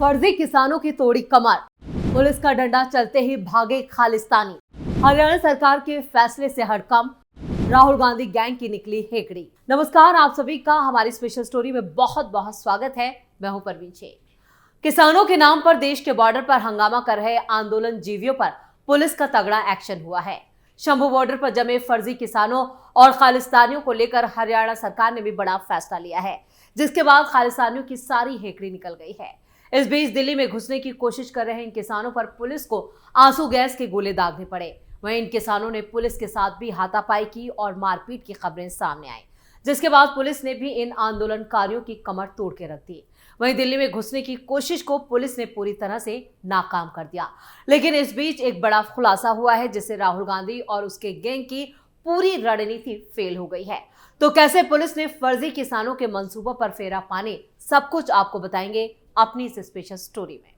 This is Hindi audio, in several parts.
फर्जी किसानों की तोड़ी कमर, पुलिस का डंडा चलते ही भागे खालिस्तानी। हरियाणा सरकार के फैसले से हड़कंप, राहुल गांधी गैंग की निकली हेकड़ी। नमस्कार, आप सभी का हमारी स्पेशल स्टोरी में बहुत बहुत स्वागत है। मैं हूं परवीन शेख। किसानों के नाम पर देश के बॉर्डर पर हंगामा कर रहे आंदोलन जीवियों पर पुलिस का तगड़ा एक्शन हुआ है। शंभू बॉर्डर पर जमे फर्जी किसानों और खालिस्तानियों को लेकर हरियाणा सरकार ने भी बड़ा फैसला लिया है, जिसके बाद खालिस्तानियों की सारी हेकड़ी निकल गई है। इस बीच दिल्ली में घुसने की कोशिश कर रहे इन किसानों पर पुलिस को आंसू गैस के गोले दागने पड़े। वहीं इन किसानों ने पुलिस के साथ भी हाथापाई की और मारपीट की खबरें सामने आई, जिसके बाद पुलिस ने भी इन आंदोलनकारियों की कमर तोड़ के रख दी। वहीं दिल्ली में घुसने की कोशिश को पुलिस ने पूरी तरह से नाकाम कर दिया। लेकिन इस बीच एक बड़ा खुलासा हुआ है, जिससे राहुल गांधी और उसके गैंग की पूरी रणनीति फेल हो गई है। तो कैसे पुलिस ने फर्जी किसानों के मंसूबों पर फेरा पाने, सब कुछ आपको बताएंगे अपनी इस स्पेशल स्टोरी में।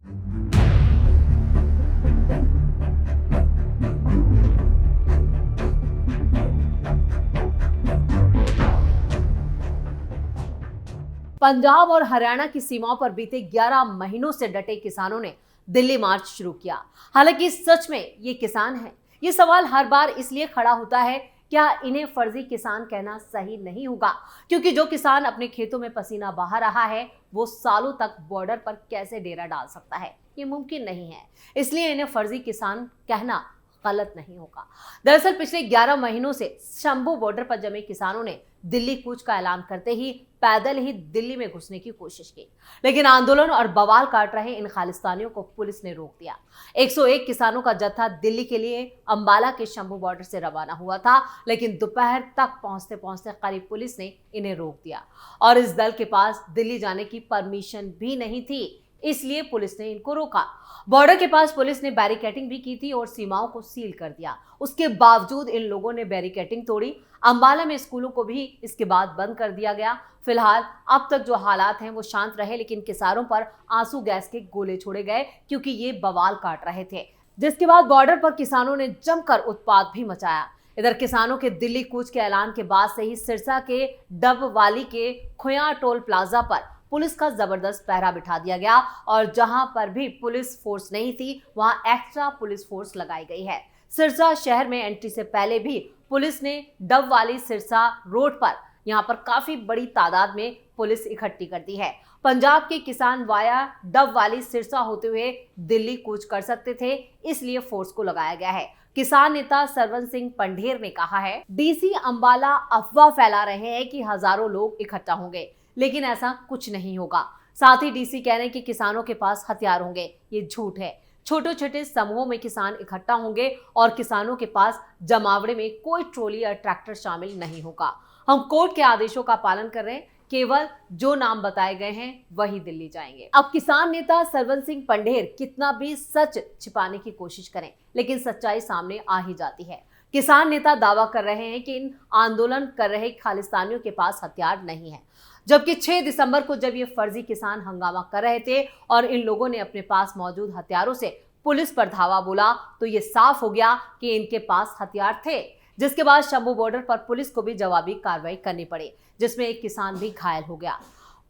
पंजाब और हरियाणा की सीमाओं पर बीते 11 महीनों से डटे किसानों ने दिल्ली मार्च शुरू किया। हालांकि सच में ये किसान हैं? ये सवाल हर बार इसलिए खड़ा होता है, क्या इन्हें फर्जी किसान कहना सही नहीं होगा? क्योंकि जो किसान अपने खेतों में पसीना बहा रहा है, वो सालों तक बॉर्डर पर कैसे डेरा डाल सकता है? ये मुमकिन नहीं है। इसलिए इन्हें फर्जी किसान कहना गलत नहीं होगा। दरअसल पिछले 11 महीनों से शंभू बॉर्डर पर जमे किसानों ने दिल्ली कूच का ऐलान करते ही पैदल ही दिल्ली में घुसने की कोशिश की, लेकिन आंदोलन और बवाल काट रहे इन खालिस्तानियों को पुलिस ने रोक दिया। 101 किसानों का जत्था दिल्ली के लिए अंबाला के शंभू बॉर्डर से रवाना हुआ था, लेकिन दोपहर तक पहुंचते पहुंचते करीब पुलिस ने इन्हें रोक दिया और इस दल के पास दिल्ली जाने की परमिशन भी नहीं थी, इसलिए पुलिस ने इनको रोका। बॉर्डर के पास पुलिस ने बैरिकेडिंग भी की थी और सीमाओं को सील कर दिया। उसके बावजूद इन लोगों ने बैरिकेडिंग तोड़ी। अंबाला में स्कूलों को भी इसके बाद बंद कर दिया गया। फिलहाल अब तक जो हालात हैं वो शांत रहे, लेकिन किसानों पर आंसू गैस के गोले छोड़े गए क्योंकि ये बवाल काट रहे थे, जिसके बाद बॉर्डर पर किसानों ने जमकर उत्पात भी मचाया। इधर किसानों के दिल्ली कूच के ऐलान के बाद से ही सिरसा के डबवाली के खुया टोल प्लाजा पर पुलिस का जबरदस्त पहरा बिठा दिया गया और जहां पर भी पुलिस फोर्स नहीं थी, वहां एक्स्ट्रा पुलिस फोर्स लगाई गई है। सिरसा शहर में एंट्री से पहले भी पुलिस ने डबवाली सिरसा रोड पर यहां पर काफी बड़ी तादाद में पुलिस इकट्ठी कर दी है। पंजाब के किसान वाया डबवाली सिरसा होते हुए दिल्ली कूच कर सकते थे, इसलिए फोर्स को लगाया गया है। किसान नेता सरवन सिंह पंढेर ने कहा है, डीसी अंबाला अफवाह फैला रहे हैं कि हजारों लोग इकट्ठा होंगे, लेकिन ऐसा कुछ नहीं होगा। साथ ही डीसी कह रहे हैं कि किसानों के पास हथियार होंगे, ये झूठ है। छोटे छोटे समूहों में किसान इकट्ठा होंगे और किसानों के पास जमावड़े में कोई ट्रॉली या ट्रैक्टर शामिल नहीं होगा। हम कोर्ट के आदेशों का पालन कर रहे हैं, केवल जो नाम बताए गए हैं वही दिल्ली जाएंगे। अब किसान नेता सरवन सिंह पंढेर कितना भी सच छिपाने की कोशिश करें, लेकिन सच्चाई सामने आ ही जाती है। किसान नेता दावा कर रहे हैं कि इन आंदोलन कर रहे खालिस्तानियों के पास हथियार नहीं है, जबकि 6 दिसंबर को जब ये फर्जी किसान हंगामा कर रहे थे और इन लोगों ने अपने पास मौजूद हथियारों से पुलिस पर धावा बोला, तो ये साफ हो गया कि इनके पास हथियार थे। जिसके बाद शंभू बॉर्डर पर पुलिस को भी जवाबी कार्रवाई करनी पड़ी, जिसमें एक किसान भी घायल हो गया।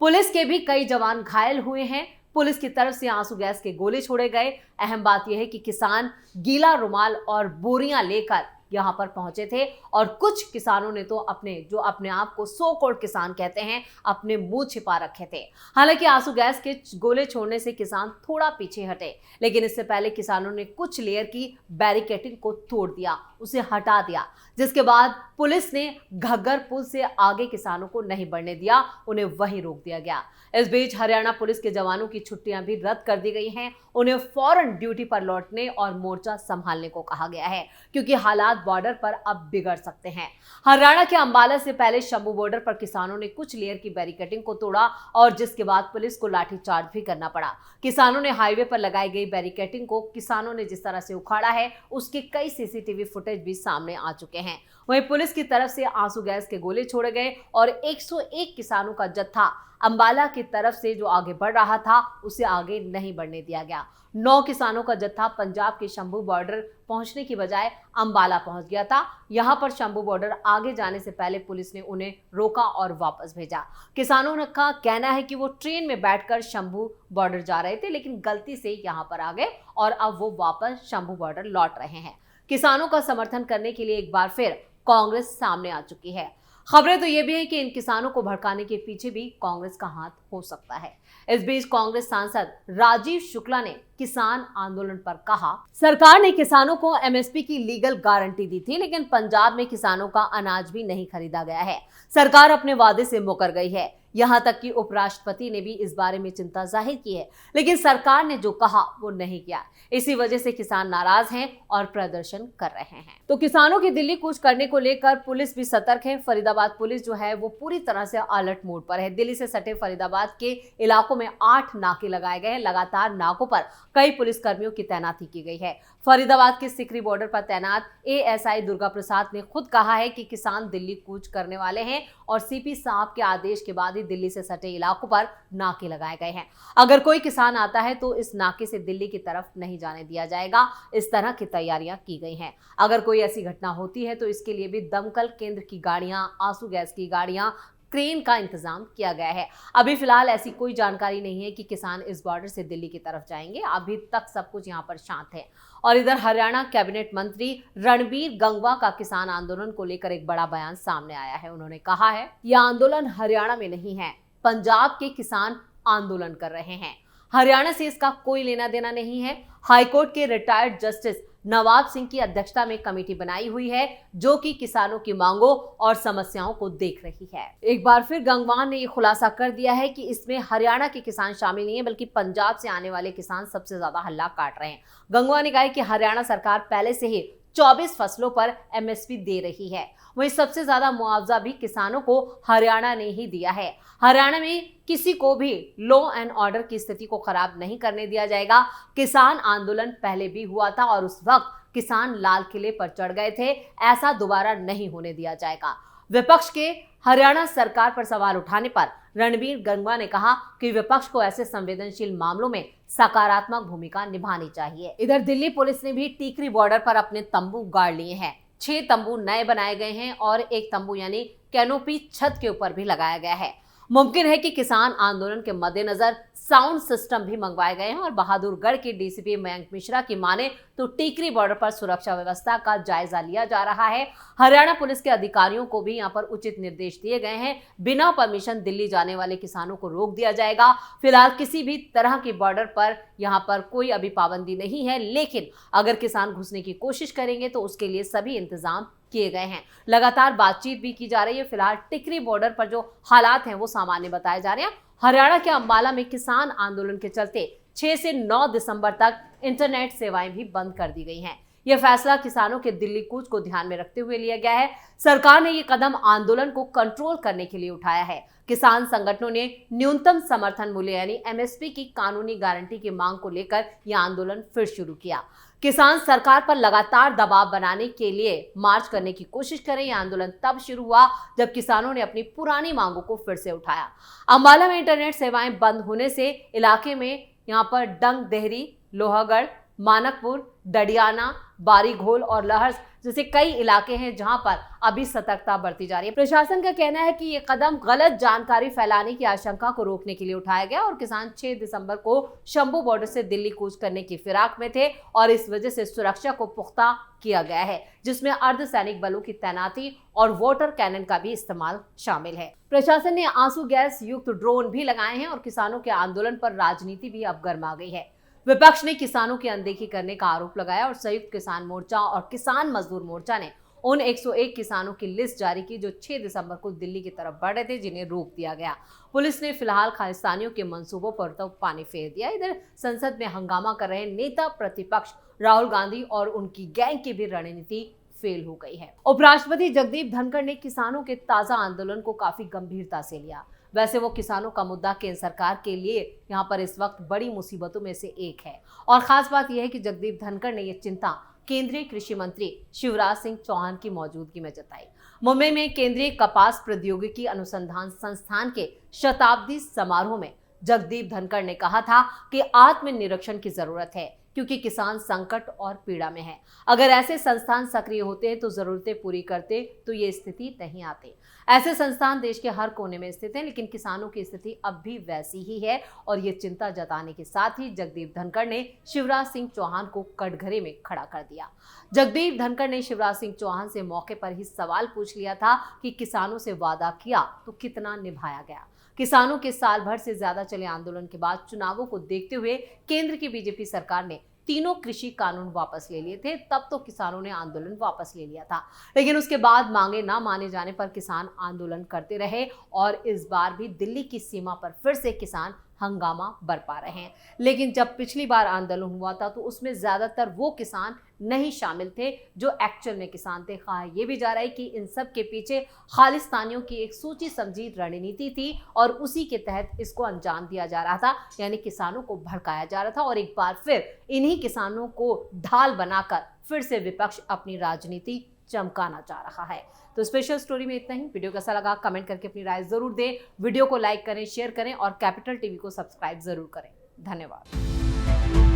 पुलिस के भी कई जवान घायल हुए हैं। पुलिस की तरफ से आंसू गैस के गोले छोड़े गए। अहम बात यह है कि किसान गीला रुमाल और बोरियां लेकर यहाँ पर पहुंचे थे और कुछ किसानों ने तो अपने आप को सो कॉल्ड किसान कहते हैं, अपने मुंह छिपा रखे थे। हालांकि आंसू गैस के गोले छोड़ने से किसान थोड़ा पीछे हटे, लेकिन इससे पहले किसानों ने कुछ लेयर की बैरिकेडिंग को तोड़ दिया, उसे हटा दिया, जिसके बाद पुलिस ने घग्गर पुल से आगे किसानों को नहीं बढ़ने दिया, उन्हें वहीं रोक दिया गया। इस बीच हरियाणा पुलिस के जवानों की छुट्टियां भी रद्द कर दी गई हैं। उन्हें फौरन ड्यूटी पर लौटने और मोर्चा संभालने को कहा गया है, क्योंकि हालात बॉर्डर पर अब बिगड़ सकते हैं। हरियाणा के अंबाला से पहले शंभू बॉर्डर पर किसानों ने कुछ लेयर की बैरिकेडिंग को तोड़ा और जिसके बाद पुलिस को लाठीचार्ज भी करना पड़ा। किसानों ने हाईवे पर लगाई गई बैरिकेडिंग को किसानों ने जिस तरह से उखाड़ा है, उसके कई सीसीटीवी फुटेज भी सामने आ चुके हैं। वहीं पुलिस की तरफ से आंसू गैस के गोले छोड़े गए और 101 किसानों का जत्था अंबाला की तरफ से जो आगे बढ़ रहा था उसे आगे नहीं बढ़ने दिया गया। 9 किसानों का जत्था पंजाब के शंभू बॉर्डर पहुंचने की बजाय अंबाला पहुंच गया था। यहां पर शंभू बॉर्डर आगे जाने से पहले पुलिस ने उन्हें रोका और वापस भेजा। किसानों का कहना है कि वो ट्रेन में बैठकर शंभू बॉर्डर जा रहे थे, लेकिन गलती से यहां पर आ गए और अब वो वापस शंभू बॉर्डर लौट रहे हैं। किसानों का समर्थन करने के लिए एक बार फिर कांग्रेस सामने आ चुकी है। खबरें तो ये भी है कि इन किसानों को भड़काने के पीछे भी कांग्रेस का हाथ हो सकता है। इस बीच कांग्रेस सांसद राजीव शुक्ला ने किसान आंदोलन पर कहा, सरकार ने किसानों को एमएसपी की लीगल गारंटी दी थी, लेकिन पंजाब में किसानों का अनाज भी नहीं खरीदा गया है। सरकार अपने वादे से मुकर गई है। यहां तक कि उपराष्ट्रपति ने भी इस बारे में चिंता जाहिर की है, लेकिन सरकार ने जो कहा वो नहीं किया। इसी वजह से किसान नाराज हैं और प्रदर्शन कर रहे हैं। तो किसानों की दिल्ली कूच करने को लेकर पुलिस भी सतर्क है। फरीदाबाद पुलिस जो है वो पूरी तरह से अलर्ट मोड पर है। दिल्ली से सटे फरीदाबाद के इलाकों में 8 नाके लगाए गए हैं। लगातार नाकों पर कई पुलिसकर्मियों की तैनाती की गई है। फरीदाबाद के सिकरी बॉर्डर पर तैनात एएसआई दुर्गा प्रसाद ने खुद कहा है कि किसान दिल्ली कूच करने वाले हैं और सीपी साहब के आदेश के बाद ही दिल्ली से सटे इलाकों पर नाके लगाए गए हैं। अगर कोई किसान आता है तो इस नाके से दिल्ली की तरफ नहीं जाने दिया जाएगा। इस तरह की तैयारियां की गई हैं। अगर कोई ऐसी घटना होती है तो इसके लिए भी दमकल केंद्र की गाड़ियां, आंसू गैस की गाड़ियां, क्रेन का इंतजाम किया गया है। अभी फिलहाल ऐसी कोई जानकारी नहीं है कि किसान इस बॉर्डर से दिल्ली की तरफ जाएंगे। अभी तक सब कुछ यहाँ पर शांत है। और इधर हरियाणा कैबिनेट मंत्री रणबीर गंगवा का किसान आंदोलन को लेकर एक बड़ा बयान सामने आया है। उन्होंने कहा है, यह आंदोलन हरियाणा में नहीं है, पंजाब के किसान आंदोलन कर रहे हैं। हरियाणा से इसका कोई लेना देना नहीं है। हाईकोर्ट के रिटायर्ड जस्टिस नवाब सिंह की अध्यक्षता में कमेटी बनाई हुई है जो कि किसानों की मांगों और समस्याओं को देख रही है। एक बार फिर गंगवार ने यह खुलासा कर दिया है कि इसमें हरियाणा के किसान शामिल नहीं है, बल्कि पंजाब से आने वाले किसान सबसे ज्यादा हल्ला काट रहे हैं। गंगवार ने कहा है कि हरियाणा सरकार पहले से ही 24 फसलों पर एमएसपी दे रही है। वहीं सबसे ज्यादा मुआवजा भी किसानों को हरियाणा ने ही दिया है। हरियाणा में किसी को भी लॉ एंड ऑर्डर की स्थिति को खराब नहीं करने दिया जाएगा। किसान आंदोलन पहले भी हुआ था और उस वक्त किसान लाल किले पर चढ़ गए थे। ऐसा दोबारा नहीं होने दिया जाएगा। विपक्ष के हरियाणा सरकार पर सवाल उठाने पर रणबीर गंगवा ने कहा कि विपक्ष को ऐसे संवेदनशील मामलों में सकारात्मक भूमिका निभानी चाहिए। इधर दिल्ली पुलिस ने भी टीकरी बॉर्डर पर अपने तंबू गाड़ लिए हैं। 6 तंबू नए बनाए गए हैं और एक तंबू यानी कैनोपी छत के ऊपर भी लगाया गया है। मुमकिन है कि किसान आंदोलन के मद्देनजर साउंड सिस्टम भी मंगवाए गए हैं। और बहादुरगढ़ के डीसीपी मयंक मिश्रा की माने तो टीकरी बॉर्डर पर सुरक्षा व्यवस्था का जायजा लिया जा रहा है। हरियाणा पुलिस के अधिकारियों को भी यहां पर उचित निर्देश दिए गए हैं। बिना परमिशन दिल्ली जाने वाले किसानों को रोक दिया जाएगा। फिलहाल किसी भी तरह की बॉर्डर पर यहां पर कोई अभी पाबंदी नहीं है, लेकिन अगर किसान घुसने की कोशिश करेंगे तो उसके लिए सभी इंतजाम किए गए हैं। लगातार बातचीत भी की जा रही है। फिलहाल टिकरी बॉर्डर पर जो हालात हैं वो सामान्य बताए जा रहे हैं। हरियाणा के अंबाला में किसान आंदोलन के चलते 6 से 9 दिसंबर तक इंटरनेट सेवाएं भी बंद कर दी गई हैं। यह फैसला किसानों के दिल्ली कूच को ध्यान में रखते हुए लिया गया है। सरकार ने यह कदम आंदोलन को कंट्रोल करने के लिए उठाया है। किसान संगठनों ने न्यूनतम समर्थन मूल्य यानी एमएसपी की कानूनी गारंटी की मांग को लेकर यह आंदोलन फिर शुरू किया। किसान सरकार पर लगातार दबाव बनाने के लिए मार्च करने की कोशिश करें। यह आंदोलन तब शुरू हुआ जब किसानों ने अपनी पुरानी मांगों को फिर से उठाया। अंबाला में इंटरनेट सेवाएं बंद होने से इलाके में यहां पर डंग देहरी, लोहागढ़, मानकपुर, डडियाना, बारीघोल और लहर जैसे कई इलाके हैं जहां पर अभी सतर्कता बरती जा रही है। प्रशासन का कहना है कि ये कदम गलत जानकारी फैलाने की आशंका को रोकने के लिए उठाया गया और किसान 6 दिसंबर को शंभू बॉर्डर से दिल्ली कूच करने की फिराक में थे और इस वजह से सुरक्षा को पुख्ता किया गया है, जिसमें अर्धसैनिक बलों की तैनाती और वाटर कैनन का भी इस्तेमाल शामिल है। प्रशासन ने आंसू गैस युक्त ड्रोन भी लगाए हैं और किसानों के आंदोलन पर राजनीति भी अब गर्मा गई है। विपक्ष ने किसानों की अनदेखी करने का आरोप लगाया और संयुक्त किसान मोर्चा और किसान मजदूर मोर्चा ने उन 101 किसानों की लिस्ट जारी की जो 6 दिसंबर को दिल्ली की तरफ बढ़ रहे थे, जिन्हें रोक दिया गया। पुलिस ने फिलहाल खालिस्तानियों के मंसूबों पर तो पानी फेर दिया। इधर संसद में हंगामा कर रहे नेता प्रतिपक्ष राहुल गांधी और उनकी गैंग की भी रणनीति फेल हो गई है। उपराष्ट्रपति जगदीप धनखड़ ने किसानों के ताजा आंदोलन को काफी गंभीरता से लिया। वैसे वो किसानों का मुद्दा केंद्र सरकार के लिए यहाँ पर इस वक्त बड़ी मुसीबतों में से एक है और खास बात यह है कि जगदीप धनखड़ ने ये चिंता केंद्रीय कृषि मंत्री शिवराज सिंह चौहान की मौजूदगी में जताई। मुंबई में केंद्रीय कपास प्रौद्योगिकी अनुसंधान संस्थान के शताब्दी समारोह में जगदीप धनखड़ ने कहा था कि आत्मनिरीक्षण की जरूरत है, क्योंकि किसान संकट और पीड़ा में है। अगर ऐसे संस्थान सक्रिय होते तो जरूरतें पूरी करते तो ये स्थिति नहीं आती। ऐसे संस्थान देश के हर कोने में स्थित हैं, लेकिन किसानों की स्थिति अब भी वैसी ही है। और ये चिंता जताने के साथ ही जगदीप धनखड़ ने शिवराज सिंह चौहान को कटघरे में खड़ा कर दिया। जगदीप धनखड़ ने शिवराज सिंह चौहान से मौके पर ही सवाल पूछ लिया था कि किसानों से वादा किया तो कितना निभाया गया। किसानों के साल भर से ज्यादा चले आंदोलन के बाद चुनावों को देखते हुए केंद्र की बीजेपी सरकार ने तीनों कृषि कानून वापस ले लिए थे। तब तो किसानों ने आंदोलन वापस ले लिया था, लेकिन उसके बाद मांगे ना माने जाने पर किसान आंदोलन करते रहे और इस बार भी दिल्ली की सीमा पर फिर से किसान हंगामा बरपा रहे हैं। लेकिन जब पिछली बार आंदोलन हुआ था तो उसमें ज्यादातर वो किसान नहीं शामिल थे जो एक्चुअल में किसान थे। कहा यह भी जा रहा है कि इन सब के पीछे खालिस्तानियों की एक सोची समझी रणनीति थी और उसी के तहत इसको अंजाम दिया जा रहा था, यानी किसानों को भड़काया जा रहा था और एक बार फिर इन्हीं किसानों को ढाल बनाकर फिर से विपक्ष अपनी राजनीति चमकाना चाह रहा है। तो स्पेशल स्टोरी में इतना ही। वीडियो कैसा लगा कमेंट करके अपनी राय जरूर दें। वीडियो को लाइक करें, शेयर करें और कैपिटल टीवी को सब्सक्राइब जरूर करें। धन्यवाद।